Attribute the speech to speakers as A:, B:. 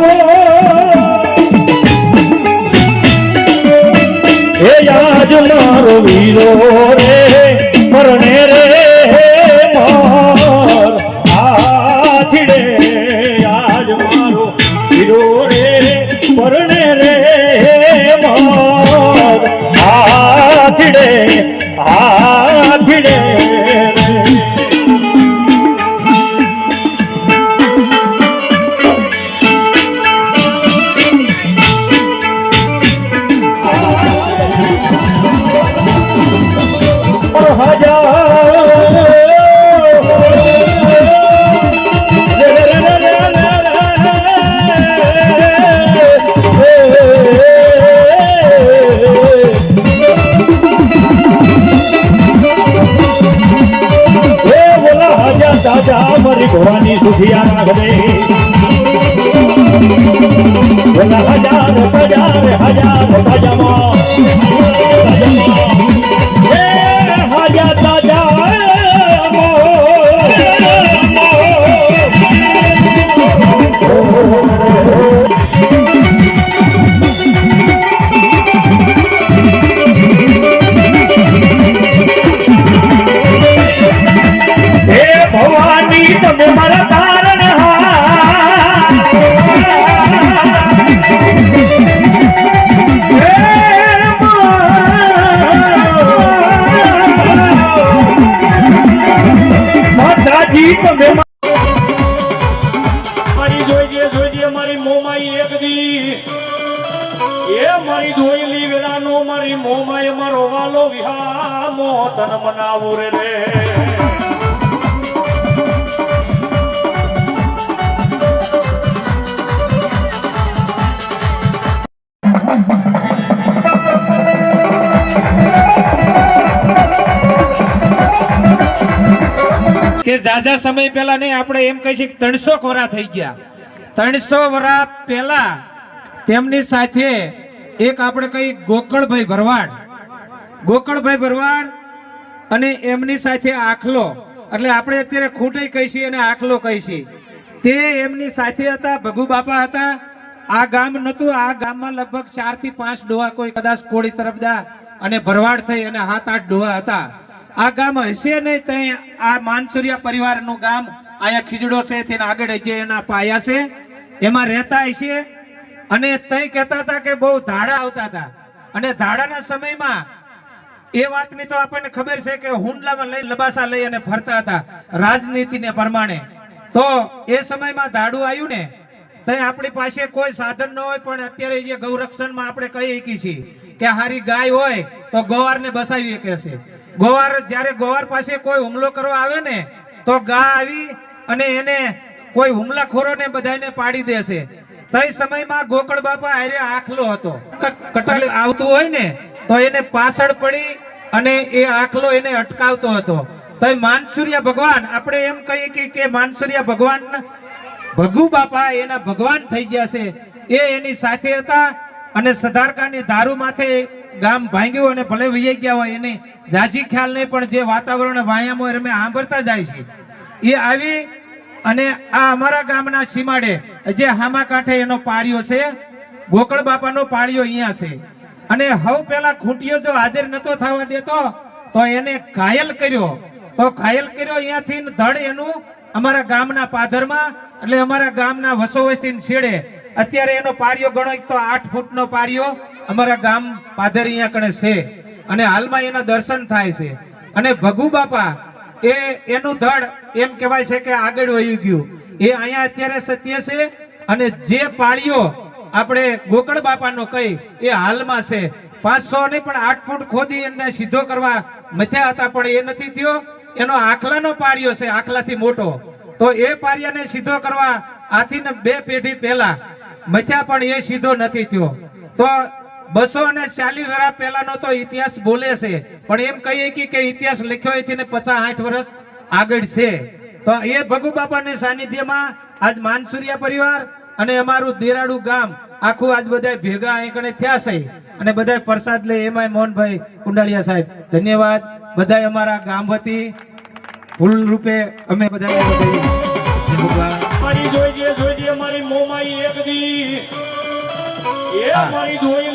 A: મનાવો હે આજ મારો વીરો રે પરણે રે મોર આથડે આજ મારો વીરો રે પરણે રે મોર આથડે આથડે દાદા મારી ઘોડાની સુખિયા રાખ દે બોલા હજાર તાજામાં હે હજાર તાજા ભવાની તમે મારા તારણ માતાજી તમે મારી જોઈજે મારી મોમાઈ એક દી એ મારી જોયેલી વેળાનો મારી મોમાએ મારો વાલો વિહા મોતન મનાવું રે કે જાજા સમય પહેલા નહીં આપણે એમ કહી છીએ 300 વરા થઈ ગયા 300 વરા પહેલા તેમની સાથે એક આપણે કઈ ગોકળભાઈ ભરવાડ અને એમની સાથે આખલો એટલે આપણે અત્યારે ખૂંટઈ કહી છીએ અને આખલો કહી છીએ તે એમની સાથે હતા ભગુ બાપા હતા આ ગામ નતું આ ગામમાં લગભગ 4 થી 5 ડોહા કોઈ કદાચ કોળી તરફદા અને ભરવાડ થઈ અને 7-8 ડોહા હતા આ ગામ હશે નહીં ત્યાં આ માનસુરિયા પરિવારનું ગામ અહીંયા ખીજડો છે તેને આગળ જે એના પાયા છે એમાં રહેતા હશે અને ત્યાં કહેતા હતા કે બહુ ધાડા આવતા હતા અને ધાડાના સમયમાં એ વાતની તો આપણને ખબર છે કે હુંડલામાં લઈ લબાસા લઈ અને ફરતા હતા રાજનીતિને પ્રમાણે તો એ સમયમાં ધાડું આવ્યું ને ત્યાં આપણી પાસે કોઈ સાધન ન હોય પણ અત્યારે જે ગૌરક્ષણમાં આપણે કહી છીએ કે હારી ગાય હોય તો ગોવારને બસાવી શકે છે ગોવાર જ્યારે ગોવાર પાસે કોઈ હુમલો કરવા આવે ને તો ગા આવી અને એને કોઈ હુમલાખોરોને બધાને પાડી દેશે તે સમયમાં ગોકળ બાપા હારે આખલો હતો કટાળ આવતું હોય ને તો એને પાછળ પડી અને એ આખલો એને અટકાવતો હતો તો માનસુરિયા ભગવાન આપણે એમ કહીએ કે માનસુરિયા ભગવાન ભગુ બાપા એના ભગવાન થઈ ગયા છે એ એની સાથે હતા અને સદારકાની ધારુ માથે ગામ ભાંગ્યું અને ભલે વહી ગયા હોય એને જાજી ખ્યાલ નહીં પણ જે વાતાવરણ વાયામાં અમે સાંભળતા જાય છે એ આવી અને આ અમારા ગામના સીમાડે જે હામા કાંઠે એનો પાળિયો છે ગોકળ બાપાનો પાળિયો અહીંયા છે અને હવ પેલા ખૂંટિયો જો હાજર નતો થવા દેતો તો એને ઘાયલ કર્યો અહીંયાથી ધડ એનું અમારા ગામના પાદરમાં એટલે અમારા ગામના વસોવસ્તી છેડે અત્યારે એનો પાળિયો ગણો તો 8 ફૂટનો પાળિયો અમારા ગામ પાદર અહીંયા કણે છે અને હાલમાં એના દર્શન થાય છે અને ભગુ બાપા એનું ધડ એમ કહેવાય છે કે આગળ વહી ગયું એ અહીંયા અત્યારે સત્ય છે અને જે પાળિયો આપણે ગોકળ બાપાનો કહી એ હાલમાં છે 500 નહીં પણ 8 ફૂટ ખોદી એને સીધો કરવા મથ્યા હતા પણ એ નથી થયો એનો આખલાનો પાળિયો છે આખલાથી મોટો તો એ પાળિયાને સીધો કરવા આથી 2 પેઢી પહેલા મથ્યા પણ એ સીધો નથી થયો તો 240 વર્ષ પહેલાનો તો ઇતિહાસ બોલે છે પણ એમ કહીએ કે ઇતિહાસ લખ્યો હોય ને 50-60 વર્ષ આગળ છે તો એ ભગુ બાપાના સાનિધ્યમાં આજ માનસુરિયા પરિવાર અને અમારું દેરાડુ ગામ આખું આજ બધા ભેગા અહીં કણે થયા છે અને બધા પ્રસાદ લે એમાં મોહનભાઈ કુંડાળિયા સાહેબ ધન્યવાદ બધા અમારા ગામ વતી ફૂલ રૂપે અમે બધા
B: મારી જોઈજે મારી મોમાઈ એક દી એ
A: હા.
B: મારી જોઈ